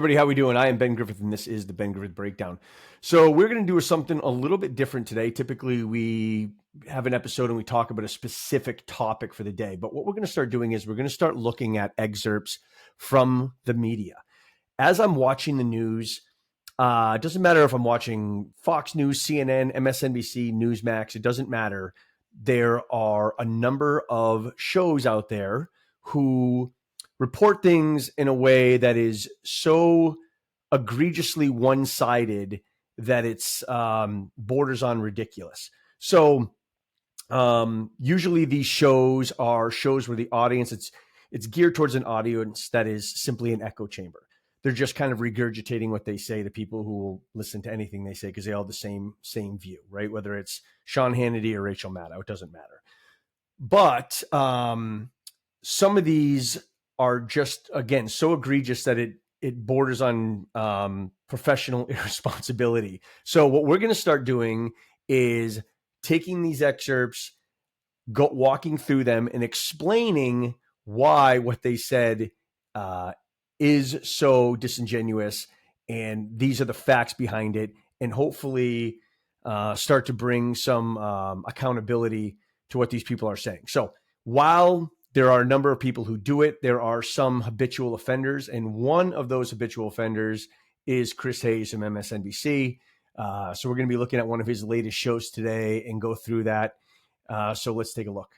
everybody, how we doing? I am Ben Griffith, and this is the Ben Griffith Breakdown. So we're going to do something a little bit different today. Typically, we have an episode and we talk about a specific topic for the day. But what we're going to start doing is we're going to start looking at excerpts from the media. As I'm watching the news, it doesn't matter if I'm watching Fox News, CNN, MSNBC, Newsmax, it doesn't matter. There are a number of shows out there who report things in a way that is so egregiously one-sided that it's borders on ridiculous. So usually these shows are shows where the audience, it's geared towards an audience that is simply an echo chamber. They're just kind of regurgitating what they say to people who will listen to anything they say because they all have the same view, right? Whether it's Sean Hannity or Rachel Maddow, it doesn't matter. But some of these are just, again, so egregious that it borders on professional irresponsibility. So what we're going to start doing is taking these excerpts, walking through them and explaining why what they said is so disingenuous. And these are the facts behind it, and hopefully start to bring some accountability to what these people are saying. So while there are a number of people who do it, there are some habitual offenders, and one of those habitual offenders is Chris Hayes from MSNBC. So we're going to be looking at one of his latest shows today and go through that. So let's take a look.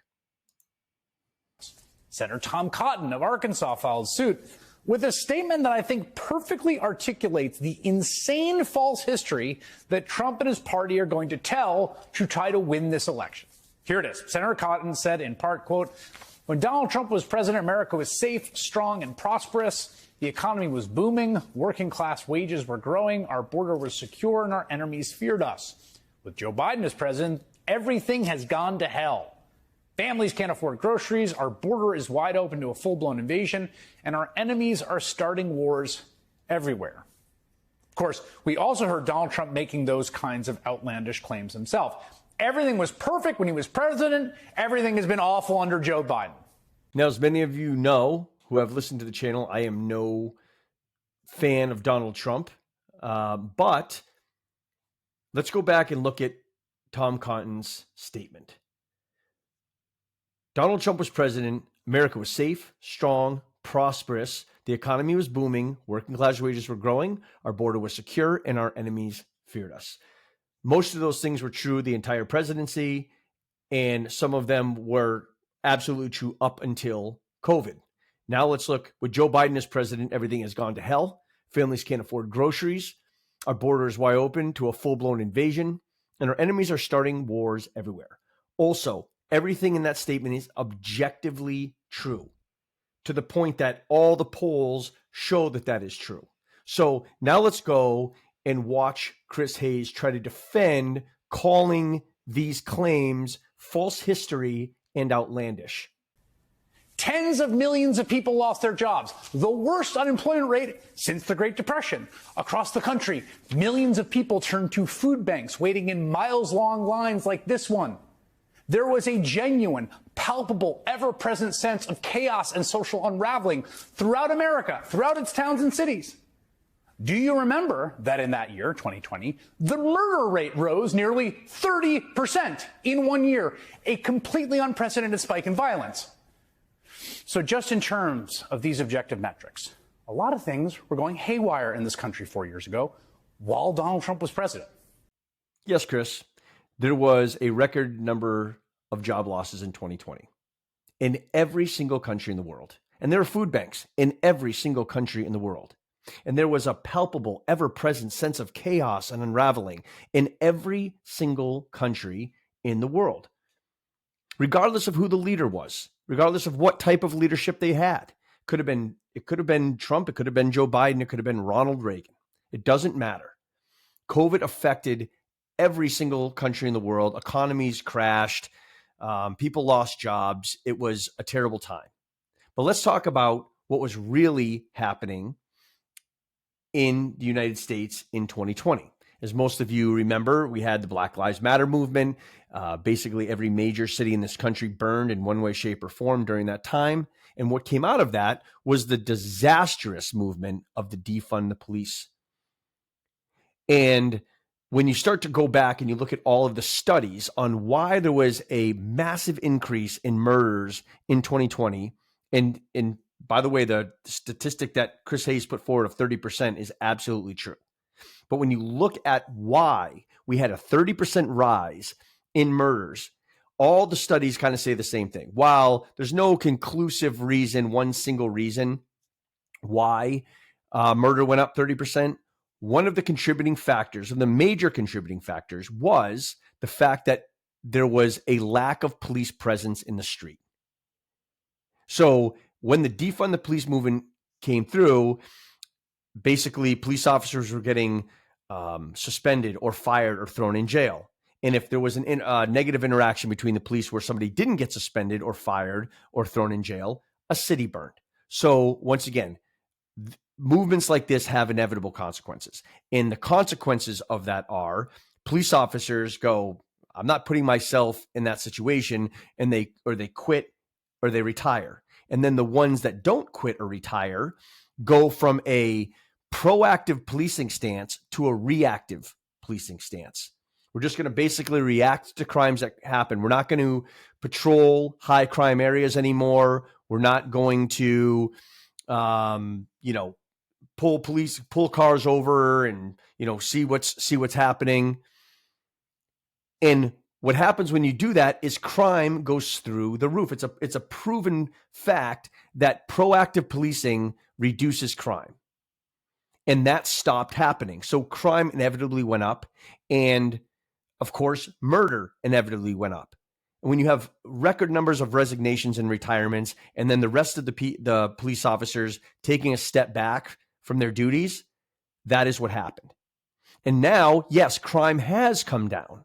Senator Tom Cotton of Arkansas filed suit with a statement that I think perfectly articulates the insane false history that Trump and his party are going to tell to try to win this election. Here it is. Senator Cotton said in part, quote, "When Donald Trump was president, America was safe, strong, and prosperous. The economy was booming. Working class wages were growing. Our border was secure, and our enemies feared us. With Joe Biden as president, everything has gone to hell. Families can't afford groceries. Our border is wide open to a full-blown invasion, and our enemies are starting wars everywhere." Of course, we also heard Donald Trump making those kinds of outlandish claims himself. Everything was perfect when he was president. Everything has been awful under Joe Biden. Now, as many of you know who have listened to the channel, I am no fan of Donald Trump. But let's go back and look at Tom Cotton's statement. Donald Trump was president. America was safe, strong, prosperous. The economy was booming. Working class wages were growing. Our border was secure, and our enemies feared us. Most of those things were true the entire presidency, and some of them were absolutely true up until COVID. Now let's look. With Joe Biden as president, everything has gone to hell. Families can't afford groceries. Our border is wide open to a full-blown invasion, and our enemies are starting wars everywhere. Also, everything in that statement is objectively true, to the point that all the polls show that that is true. So now let's go and watch Chris Hayes try to defend calling these claims false history and outlandish. Tens of millions of people lost their jobs, the worst unemployment rate since the Great Depression. Across the country, millions of people turned to food banks, waiting in miles-long lines like this one. There was a genuine, palpable, ever-present sense of chaos and social unraveling throughout America, throughout its towns and cities. Do you remember that in that year, 2020, the murder rate rose nearly 30% in 1 year, a completely unprecedented spike in violence? So just in terms of these objective metrics, a lot of things were going haywire in this country 4 years ago while Donald Trump was president. Yes, Chris, there was a record number of job losses in 2020 in every single country in the world. And there are food banks in every single country in the world. And there was a palpable, ever-present sense of chaos and unraveling in every single country in the world, regardless of who the leader was, regardless of what type of leadership they had. It could have been Trump, it could have been Joe Biden, it could have been Ronald Reagan. It doesn't matter. COVID affected every single country in the world. Economies crashed. People lost jobs. It was a terrible time. But let's talk about what was really happening in the United States in 2020. As most of you remember, we had the Black Lives Matter movement. Basically, every major city in this country burned in one way, shape, or form during that time. And what came out of that was the disastrous movement of the defund the police. And when you start to go back and you look at all of the studies on why there was a massive increase in murders in 2020, and by the way, the statistic that Chris Hayes put forward of 30% is absolutely true. But when you look at why we had a 30% rise in murders, all the studies kind of say the same thing. While there's no conclusive reason, one single reason why murder went up 30%, one of the contributing factors, and the major contributing factors, was the fact that there was a lack of police presence in the street. So when the defund the police movement came through, basically police officers were getting suspended or fired or thrown in jail. And if there was a negative interaction between the police where somebody didn't get suspended or fired or thrown in jail, a city burned. So once again, movements like this have inevitable consequences. And the consequences of that are police officers go, I'm not putting myself in that situation, and they quit or they retire. And then the ones that don't quit or retire go from a proactive policing stance to a reactive policing stance. We're just going to basically react to crimes that happen. We're not going to patrol high crime areas anymore. We're not going to, pull cars over and, see what's happening. And what happens when you do that is crime goes through the roof. It's a proven fact that proactive policing reduces crime. And that stopped happening. So crime inevitably went up. And of course, murder inevitably went up. And when you have record numbers of resignations and retirements, and then the rest of the police officers taking a step back from their duties, that is what happened. And now, yes, crime has come down.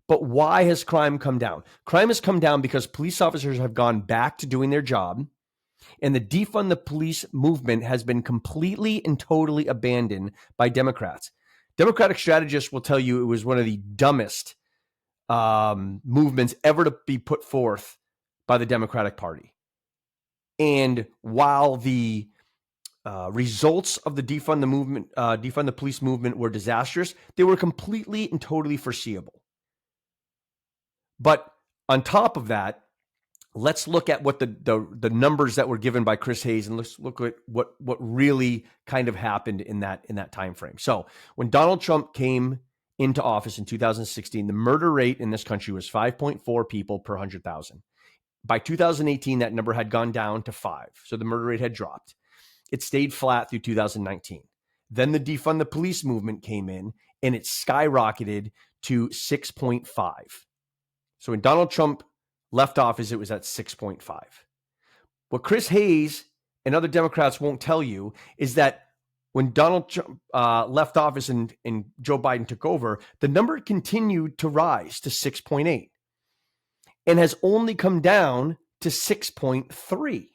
But why has crime come down? Crime has come down because police officers have gone back to doing their job, and the defund the police movement has been completely and totally abandoned by Democrats. Democratic strategists will tell you it was one of the dumbest movements ever to be put forth by the Democratic Party. And while the results of the defund the police movement were disastrous, they were completely and totally foreseeable. But on top of that, let's look at what the numbers that were given by Chris Hayes, and let's look at what really kind of happened in that time frame. So when Donald Trump came into office in 2016, the murder rate in this country was 5.4 people per 100,000. By 2018, that number had gone down to 5. So the murder rate had dropped. It stayed flat through 2019. Then the defund the police movement came in, and it skyrocketed to 6.5. So when Donald Trump left office, it was at 6.5. What Chris Hayes and other Democrats won't tell you is that when Donald Trump left office and Joe Biden took over, the number continued to rise to 6.8 and has only come down to 6.3.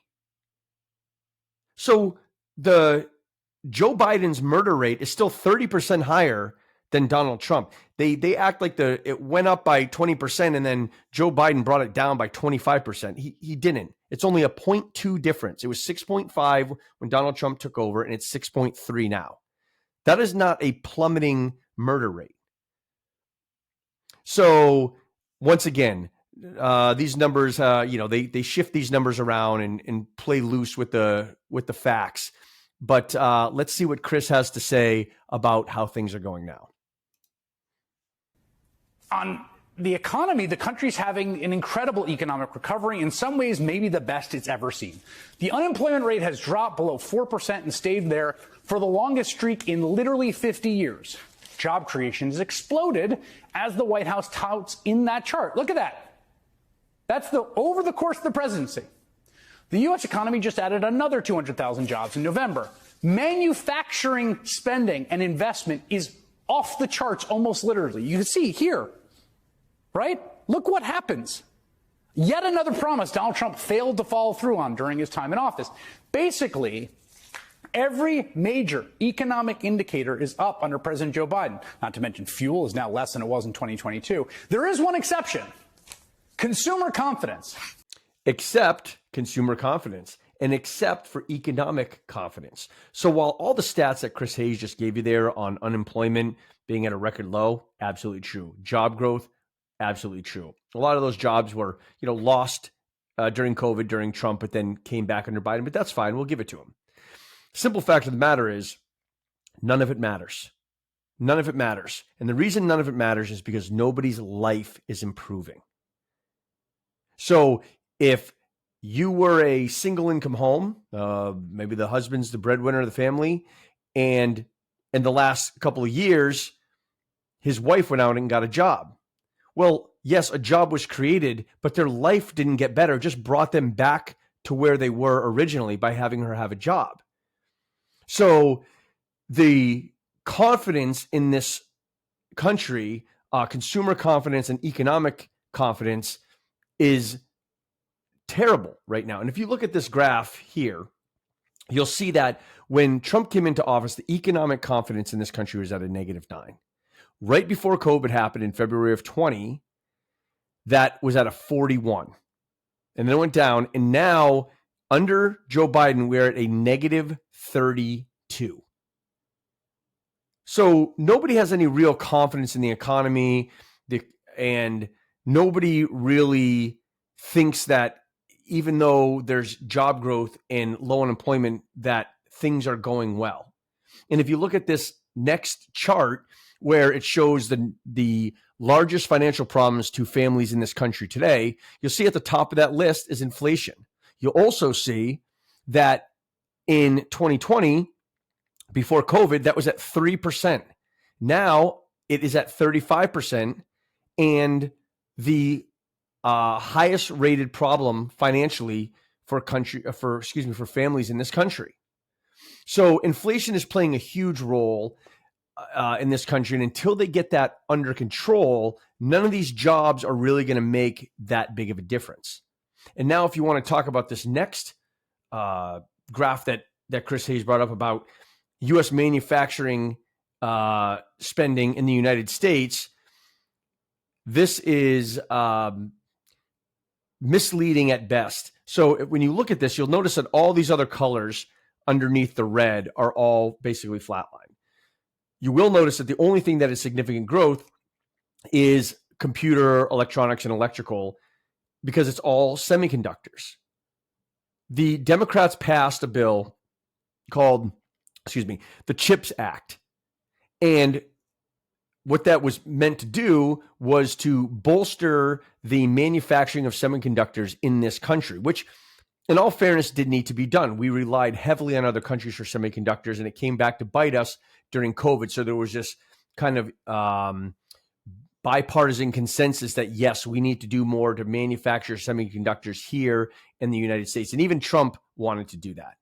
So the Joe Biden's murder rate is still 30% higher than Donald Trump. They act like it went up by 20% and then Joe Biden brought it down by 25%. He didn't. It's only a 0.2 difference. It was 6.5 when Donald Trump took over, and it's 6.3 now. That is not a plummeting murder rate. So once again, these numbers, they shift these numbers around and play loose with the facts. But let's see what Chris has to say about how things are going now. On the economy, the country's having an incredible economic recovery, in some ways maybe the best it's ever seen. The unemployment rate has dropped below 4% and stayed there for the longest streak in literally 50 years. Job creation has exploded, as the White House touts in that chart. Look at that. That's over the course of the presidency. The U.S. economy just added another 200,000 jobs in November. Manufacturing spending and investment is off the charts almost literally. You can see here, right? Look what happens. Yet another promise Donald Trump failed to follow through on during his time in office. Basically, Every major economic indicator is up under President Joe Biden. Not to mention fuel is now less than it was in 2022. There is one exception: consumer confidence. Except consumer confidence, and except for economic confidence. So while all the stats that Chris Hayes just gave you there on unemployment being at a record low, absolutely true. Job growth, absolutely true. A lot of those jobs were, lost during COVID, during Trump, but then came back under Biden. But that's fine. We'll give it to him. Simple fact of the matter is, none of it matters. None of it matters. And the reason none of it matters is because nobody's life is improving. So if you were a single income home, maybe the husband's the breadwinner of the family, and in the last couple of years, his wife went out and got a job. Well, yes, a job was created, but their life didn't get better. It just brought them back to where they were originally by having her have a job. So the confidence in this country, consumer confidence and economic confidence, is terrible right now. And if you look at this graph here, you'll see that when Trump came into office, the economic confidence in this country was at a -9. Right before COVID happened in February of 20, that was at a 41. And then it went down. And now under Joe Biden, we're at a -32. So nobody has any real confidence in the economy, and nobody really thinks that even though there's job growth and low unemployment, that things are going well. And if you look at this next chart where it shows the largest financial problems to families in this country today, you'll see at the top of that list is inflation. You'll also see that in 2020, before COVID, that was at 3%. Now it is at 35%, and the highest rated problem financially for families in this country. So inflation is playing a huge role in this country, and until they get that under control, none of these jobs are really going to make that big of a difference. And now, if you want to talk about this next graph that Chris Hayes brought up about U.S. manufacturing spending in the United States, this is misleading at best. So when you look at this, you'll notice that all these other colors underneath the red are all basically flatline. You will notice that the only thing that is significant growth is computer, electronics, and electrical, because it's all semiconductors. The Democrats passed a bill called, the CHIPS Act. And what that was meant to do was to bolster the manufacturing of semiconductors in this country, which in all fairness did need to be done. We relied heavily on other countries for semiconductors, and it came back to bite us during COVID. So there was this kind of bipartisan consensus that, yes, we need to do more to manufacture semiconductors here in the United States. And even Trump wanted to do that.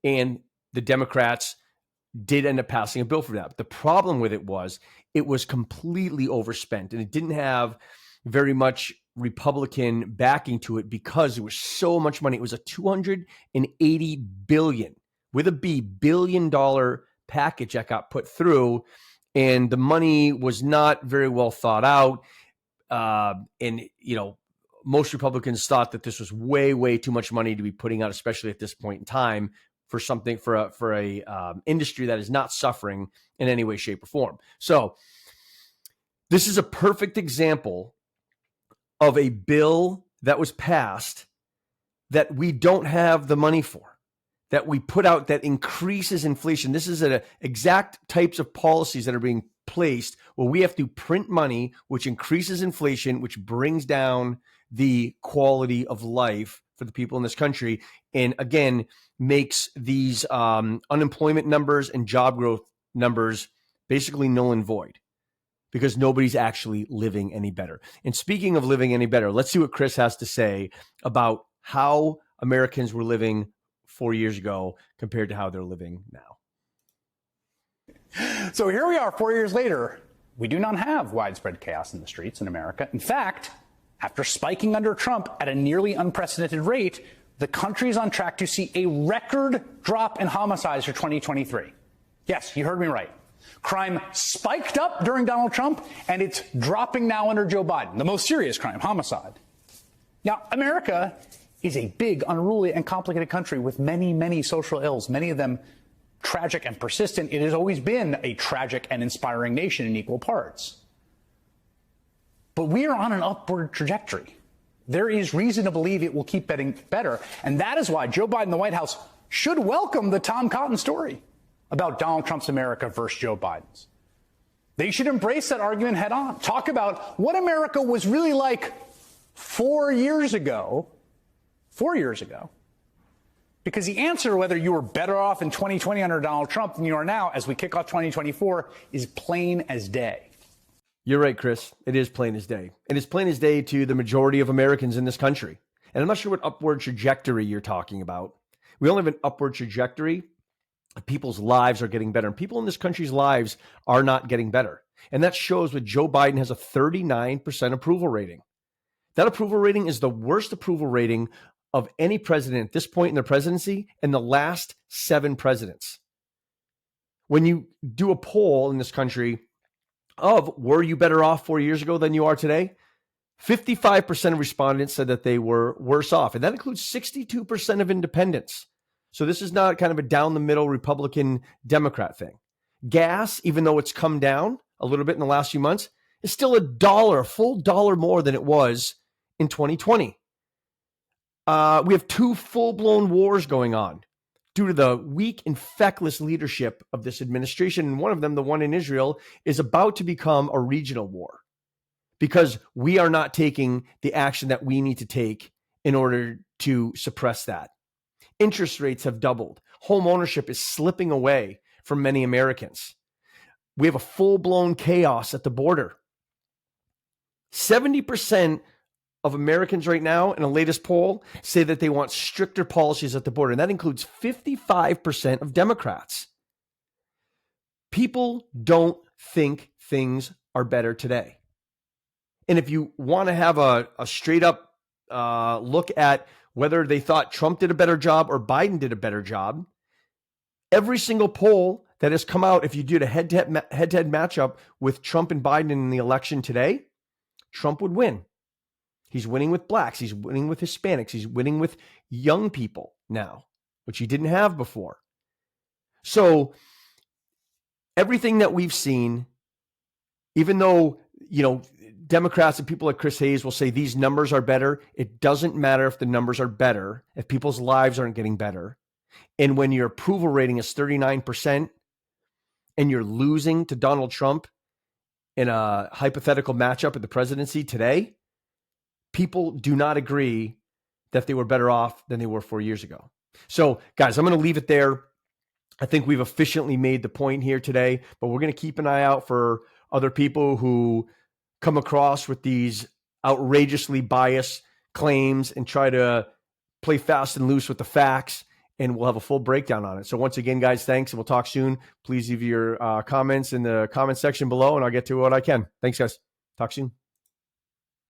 And the Democrats did end up passing a bill for that. But the problem with it was completely overspent, and it didn't have very much Republican backing to it because there was so much money. It was a $280 billion, with a B, billion-dollar package that got put through, and the money was not very well thought out. And most Republicans thought that this was way, way too much money to be putting out, especially at this point in time, for something for a industry that is not suffering in any way, shape, or form. So this is a perfect example of a bill that was passed that we don't have the money for, that we put out, that increases inflation. This is an exact types of policies that are being placed where we have to print money, which increases inflation, which brings down the quality of life for the people in this country. And again, makes these unemployment numbers and job growth numbers basically null and void, because nobody's actually living any better. And speaking of living any better, let's see what Chris has to say about how Americans were living 4 years ago compared to how they're living now. So here we are 4 years later. We do not have widespread chaos in the streets in America. In fact, after spiking under Trump at a nearly unprecedented rate, the country is on track to see a record drop in homicides for 2023. Yes, you heard me right. Crime spiked up during Donald Trump, and it's dropping now under Joe Biden, the most serious crime, homicide. Now, America is a big, unruly, and complicated country with many, many social ills, many of them tragic and persistent. It has always been a tragic and inspiring nation in equal parts. But we are on an upward trajectory. There is reason to believe it will keep getting better, and that is why Joe Biden and the White House should welcome the Tom Cotton story about Donald Trump's America versus Joe Biden's. They should embrace that argument head on. Talk about what America was really like 4 years ago. 4 years ago. Because the answer to whether you were better off in 2020 under Donald Trump than you are now as we kick off 2024 is plain as day. You're right, Chris. It is plain as day. And it's plain as day to the majority of Americans in this country. And I'm not sure what upward trajectory you're talking about. We only have an upward trajectory. People's lives are getting better. And people in this country's lives are not getting better. And that shows with Joe Biden has a 39% approval rating. That approval rating is the worst approval rating of any president at this point in their presidency in the last 7 presidents. When you do a poll in this country of were you better off 4 years ago than you are today, 55% of respondents said that they were worse off. And that includes 62% of independents. So this is not kind of a down the middle Republican Democrat thing. Gas, even though it's come down a little bit in the last few months, is still a full dollar more than it was in 2020. We have 2 full-blown wars going on due to the weak and feckless leadership of this administration. And one of them, the one in Israel, is about to become a regional war because we are not taking the action that we need to take in order to suppress that. Interest rates have doubled. Home ownership is slipping away from many Americans. We have a full-blown chaos at the border. 70% of Americans right now in a latest poll say that they want stricter policies at the border. And that includes 55% of Democrats. People don't think things are better today. And if you want to have a straight up look at whether they thought Trump did a better job or Biden did a better job, every single poll that has come out, if you did a head-to-head matchup with Trump and Biden in the election today, Trump would win. He's winning with blacks. He's winning with Hispanics. He's winning with young people now, which he didn't have before. So everything that we've seen, even though, Democrats and people like Chris Hayes will say these numbers are better, it doesn't matter if the numbers are better, if people's lives aren't getting better. And when your approval rating is 39% and you're losing to Donald Trump in a hypothetical matchup at the presidency today, people do not agree that they were better off than they were 4 years ago. So, guys, I'm going to leave it there. I think we've efficiently made the point here today, but we're going to keep an eye out for other people who come across with these outrageously biased claims and try to play fast and loose with the facts, and we'll have a full breakdown on it. So once again, guys, thanks, and we'll talk soon. Please leave your comments in the comment section below, and I'll get to what I can. Thanks, guys. Talk soon.